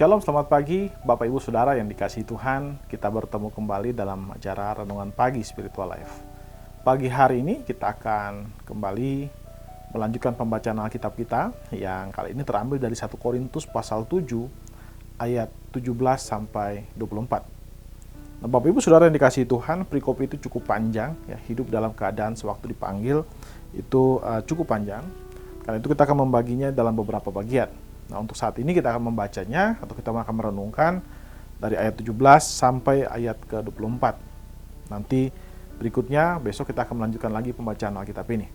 Shalom, selamat pagi Bapak Ibu Saudara yang dikasihi Tuhan. Kita bertemu kembali dalam acara Renungan Pagi Spiritual Life. Pagi hari ini kita akan kembali melanjutkan pembacaan Alkitab kita yang kali ini terambil dari 1 Korintus pasal 7 ayat 17 sampai 24. Nah, Bapak Ibu Saudara yang dikasihi Tuhan, perikop itu cukup panjang ya, hidup dalam keadaan sewaktu dipanggil itu cukup panjang. Karena itu kita akan membaginya dalam beberapa bagian. Nah, untuk saat ini kita akan membacanya atau kita akan merenungkan dari ayat 17 sampai ayat ke-24. Nanti berikutnya besok kita akan melanjutkan lagi pembacaan Alkitab ini.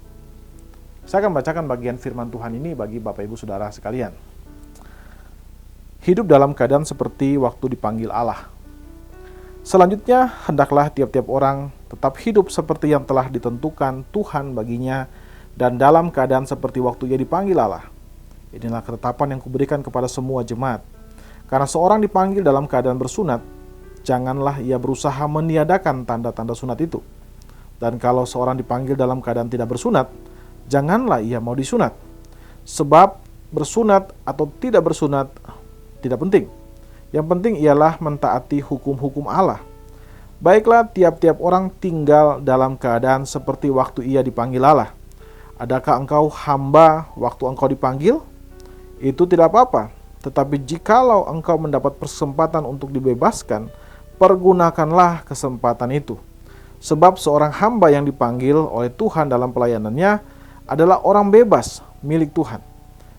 Saya akan bacakan bagian firman Tuhan ini bagi Bapak Ibu Saudara sekalian. Hidup dalam keadaan seperti waktu dipanggil Allah. Selanjutnya, hendaklah tiap-tiap orang tetap hidup seperti yang telah ditentukan Tuhan baginya dan dalam keadaan seperti waktu ia dipanggil Allah. Inilah ketetapan yang kuberikan kepada semua jemaat. Karena seorang dipanggil dalam keadaan bersunat, janganlah ia berusaha meniadakan tanda-tanda sunat itu. Dan kalau seorang dipanggil dalam keadaan tidak bersunat, janganlah ia mau disunat. Sebab bersunat atau tidak bersunat tidak penting. Yang penting ialah mentaati hukum-hukum Allah. Baiklah, tiap-tiap orang tinggal dalam keadaan seperti waktu ia dipanggil Allah. Adakah engkau hamba waktu engkau dipanggil? Itu tidak apa-apa, tetapi jikalau engkau mendapat kesempatan untuk dibebaskan, pergunakanlah kesempatan itu. Sebab seorang hamba yang dipanggil oleh Tuhan dalam pelayanannya adalah orang bebas milik Tuhan.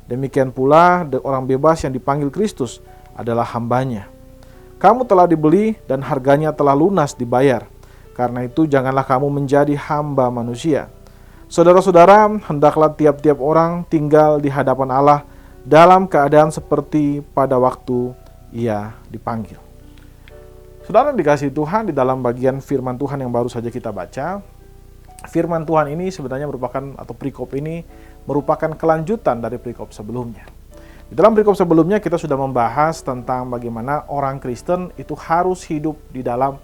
Demikian pula orang bebas yang dipanggil Kristus adalah hambanya. Kamu telah dibeli dan harganya telah lunas dibayar. Karena itu janganlah kamu menjadi hamba manusia. Saudara-saudara, hendaklah tiap-tiap orang tinggal di hadapan Allah dalam keadaan seperti pada waktu ia dipanggil. Saudara dikasihi Tuhan, di dalam bagian firman Tuhan yang baru saja kita baca, firman Tuhan ini sebenarnya merupakan, atau perikop ini merupakan kelanjutan dari perikop sebelumnya. Di dalam perikop sebelumnya kita sudah membahas tentang bagaimana orang Kristen itu harus hidup di dalam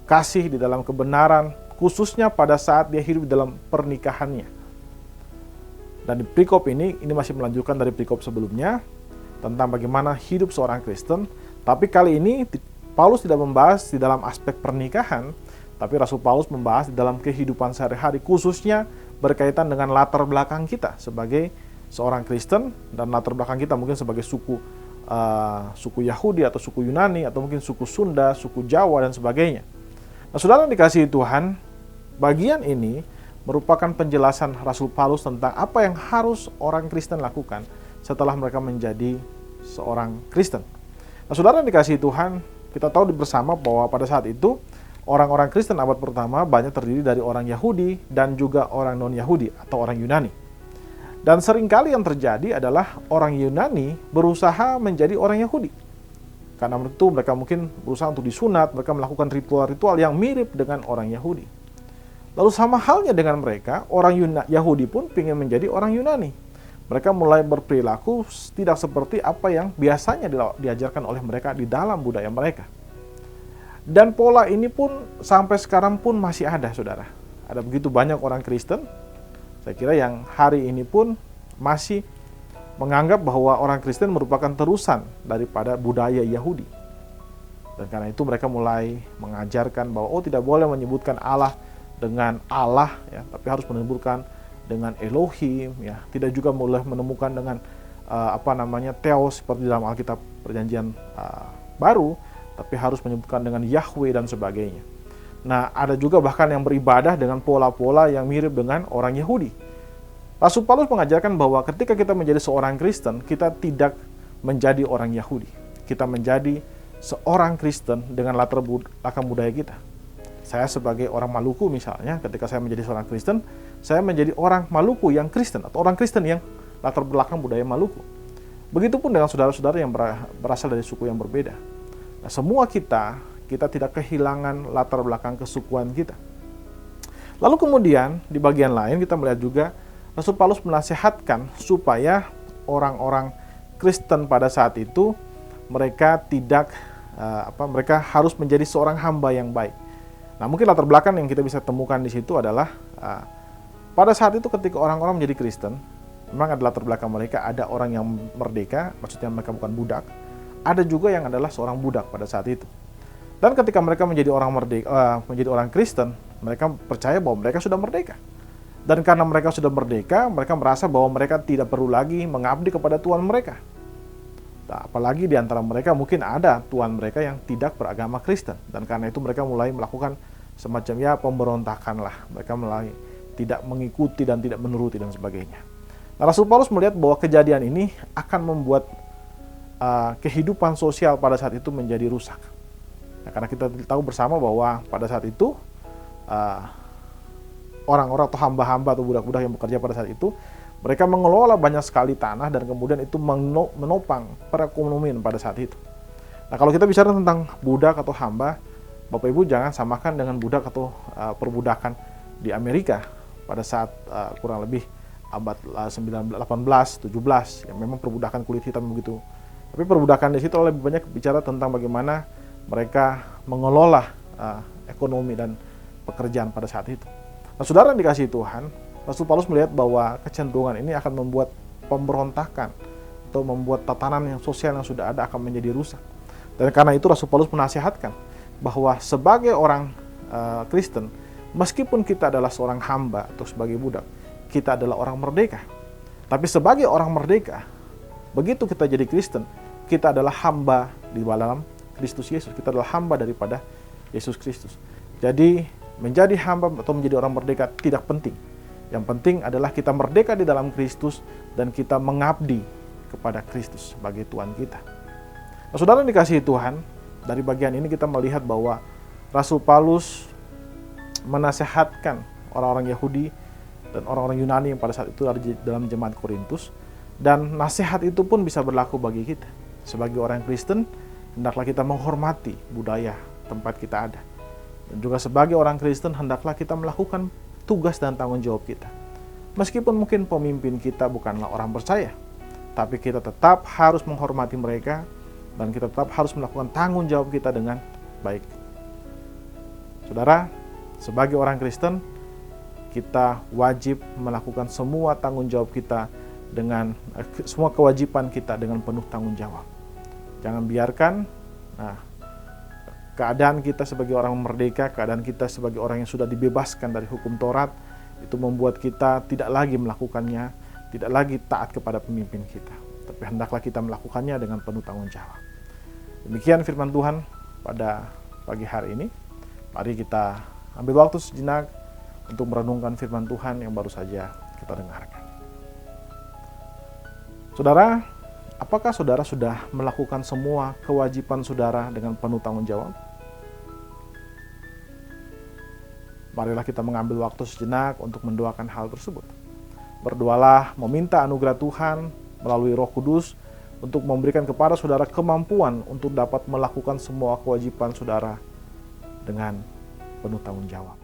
kasih, di dalam kebenaran, khususnya pada saat dia hidup di dalam pernikahannya. Dan di perikop ini masih melanjutkan dari perikop sebelumnya tentang bagaimana hidup seorang Kristen. Tapi kali ini Paulus tidak membahas di dalam aspek pernikahan, tapi Rasul Paulus membahas di dalam kehidupan sehari-hari, khususnya berkaitan dengan latar belakang kita sebagai seorang Kristen dan latar belakang kita mungkin sebagai suku Yahudi atau suku Yunani atau mungkin suku Sunda, suku Jawa dan sebagainya. Nah, saudara yang dikasihi Tuhan, bagian ini merupakan penjelasan Rasul Paulus tentang apa yang harus orang Kristen lakukan setelah mereka menjadi seorang Kristen. Nah, saudara yang dikasihi Tuhan, kita tahu bersama bahwa pada saat itu orang-orang Kristen abad pertama banyak terdiri dari orang Yahudi dan juga orang non-Yahudi atau orang Yunani. Dan seringkali yang terjadi adalah orang Yunani berusaha menjadi orang Yahudi. Karena itu mereka mungkin berusaha untuk disunat, mereka melakukan ritual-ritual yang mirip dengan orang Yahudi. Lalu sama halnya dengan mereka, orang Yahudi pun ingin menjadi orang Yunani. Mereka mulai berperilaku tidak seperti apa yang biasanya diajarkan oleh mereka di dalam budaya mereka. Dan pola ini pun sampai sekarang pun masih ada, saudara. Ada begitu banyak orang Kristen, saya kira yang hari ini pun masih menganggap bahwa orang Kristen merupakan terusan daripada budaya Yahudi. Dan karena itu mereka mulai mengajarkan bahwa tidak boleh menyebutkan Allah dengan Allah ya, tapi harus menyebutkan dengan Elohim ya. Tidak juga boleh menemukan dengan Theos seperti dalam Alkitab Perjanjian Baru, tapi harus menyebutkan dengan Yahweh dan sebagainya. Nah, ada juga bahkan yang beribadah dengan pola-pola yang mirip dengan orang Yahudi. Rasul Paulus mengajarkan bahwa ketika kita menjadi seorang Kristen, kita tidak menjadi orang Yahudi. Kita menjadi seorang Kristen dengan latar belakang budaya kita. Saya sebagai orang Maluku misalnya, ketika saya menjadi seorang Kristen, saya menjadi orang Maluku yang Kristen atau orang Kristen yang latar belakang budaya Maluku. Begitupun dengan saudara-saudara yang berasal dari suku yang berbeda. Nah, semua kita tidak kehilangan latar belakang kesukuan kita. Lalu kemudian di bagian lain kita melihat juga Rasul Paulus menasihatkan supaya orang-orang Kristen pada saat itu mereka mereka harus menjadi seorang hamba yang baik. Nah, mungkin latar belakang yang kita bisa temukan di situ adalah pada saat itu ketika orang-orang menjadi Kristen, Memang ada latar belakang mereka, ada orang yang merdeka, maksudnya mereka bukan budak. Ada juga yang adalah seorang budak pada saat itu. Dan ketika mereka menjadi orang merdeka, menjadi orang Kristen, mereka percaya bahwa mereka sudah merdeka. Dan karena mereka sudah merdeka, mereka merasa bahwa mereka tidak perlu lagi mengabdi kepada Tuhan mereka. Nah, apalagi di antara mereka mungkin ada Tuhan mereka yang tidak beragama Kristen. Dan karena itu mereka mulai melakukan semacam ya pemberontakan lah. Mereka mulai tidak mengikuti dan tidak menuruti dan sebagainya. Nah, Rasul Paulus melihat bahwa kejadian ini akan membuat kehidupan sosial pada saat itu menjadi rusak. Nah, karena kita tahu bersama bahwa pada saat itu orang-orang atau hamba-hamba atau budak-budak yang bekerja pada saat itu, mereka mengelola banyak sekali tanah dan kemudian itu menopang perekonomian pada saat itu. Nah, kalau kita bicara tentang budak atau hamba, Bapak Ibu jangan samakan dengan budak atau perbudakan di Amerika pada saat kurang lebih abad 19, 18, 17 yang memang perbudakan kulit hitam begitu. Tapi perbudakan di situ lebih banyak bicara tentang bagaimana mereka mengelola ekonomi dan pekerjaan pada saat itu. Nah, saudara yang dikasihi Tuhan, Rasul Paulus melihat bahwa kecenderungan ini akan membuat pemberontakan atau membuat tatanan yang sosial yang sudah ada akan menjadi rusak. Dan karena itu Rasul Paulus menasihatkan bahwa sebagai orang Kristen, meskipun kita adalah seorang hamba atau sebagai budak, kita adalah orang merdeka. Tapi sebagai orang merdeka, begitu kita jadi Kristen, kita adalah hamba di dalam Kristus Yesus. Kita adalah hamba daripada Yesus Kristus. Jadi menjadi hamba atau menjadi orang merdeka tidak penting. Yang penting adalah kita merdeka di dalam Kristus dan kita mengabdi kepada Kristus sebagai Tuhan kita. Nah, saudara yang dikasihi Tuhan, dari bagian ini kita melihat bahwa Rasul Paulus menasehatkan orang-orang Yahudi dan orang-orang Yunani yang pada saat itu ada dalam jemaat Korintus, dan nasihat itu pun bisa berlaku bagi kita. Sebagai orang Kristen, hendaklah kita menghormati budaya tempat kita ada. Dan juga sebagai orang Kristen, hendaklah kita melakukan tugas dan tanggung jawab kita. Meskipun mungkin pemimpin kita bukanlah orang percaya, tapi kita tetap harus menghormati mereka dan kita tetap harus melakukan tanggung jawab kita dengan baik. Saudara, sebagai orang Kristen, kita wajib melakukan semua tanggung jawab kita dengan semua kewajiban kita dengan penuh tanggung jawab. Jangan biarkan keadaan kita sebagai orang merdeka, keadaan kita sebagai orang yang sudah dibebaskan dari hukum Taurat, itu membuat kita tidak lagi melakukannya, tidak lagi taat kepada pemimpin kita. Tapi hendaklah kita melakukannya dengan penuh tanggung jawab. Demikian firman Tuhan pada pagi hari ini. Mari kita ambil waktu sejenak untuk merenungkan firman Tuhan yang baru saja kita dengarkan. Saudara, apakah saudara sudah melakukan semua kewajiban saudara dengan penuh tanggung jawab? Marilah kita mengambil waktu sejenak untuk mendoakan hal tersebut. Berdoalah meminta anugerah Tuhan melalui Roh Kudus untuk memberikan kepada saudara kemampuan untuk dapat melakukan semua kewajiban saudara dengan penuh tanggung jawab.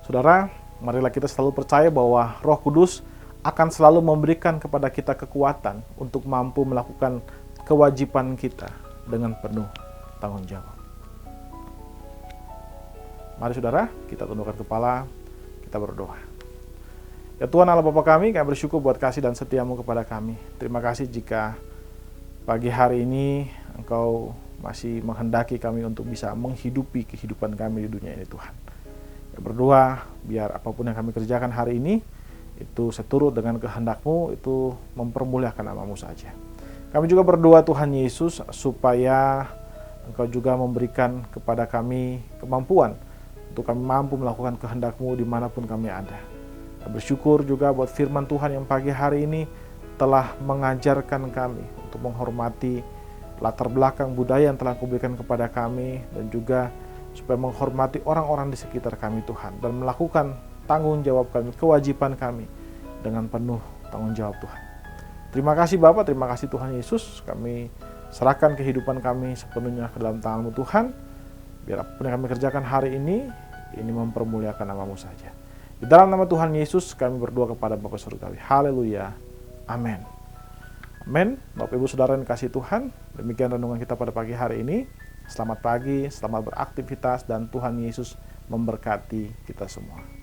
Saudara, marilah kita selalu percaya bahwa Roh Kudus akan selalu memberikan kepada kita kekuatan untuk mampu melakukan kewajiban kita dengan penuh tanggung jawab. Mari saudara, kita tundukkan kepala, kita berdoa. Ya Tuhan Allah Bapa kami bersyukur buat kasih dan setiamu kepada kami. Terima kasih jika pagi hari ini Engkau masih menghendaki kami untuk bisa menghidupi kehidupan kami di dunia ini Tuhan. Berdoa biar apapun yang kami kerjakan hari ini itu seturut dengan kehendak-Mu, itu mempermuliakan nama-Mu saja. Kami juga berdoa Tuhan Yesus supaya Engkau juga memberikan kepada kami kemampuan untuk kami mampu melakukan kehendak-Mu dimanapun kami ada. Kami bersyukur juga buat firman Tuhan yang pagi hari ini telah mengajarkan kami untuk menghormati latar belakang budaya yang telah Kau berikan kepada kami, dan juga supaya menghormati orang-orang di sekitar kami Tuhan, dan melakukan tanggung jawab kami, kewajiban kami dengan penuh tanggung jawab Tuhan. Terima kasih Bapak, terima kasih Tuhan Yesus. Kami serahkan kehidupan kami sepenuhnya ke dalam tangan-Mu Tuhan. Biar apapun yang kami kerjakan hari ini mempermuliakan nama-Mu saja. Di dalam nama Tuhan Yesus kami berdoa kepada Bapa Surgawi. Haleluya. Amin. Amin. Bapak Ibu Saudara yang kasih Tuhan, demikian renungan kita pada pagi hari ini. Selamat pagi, selamat beraktivitas, dan Tuhan Yesus memberkati kita semua.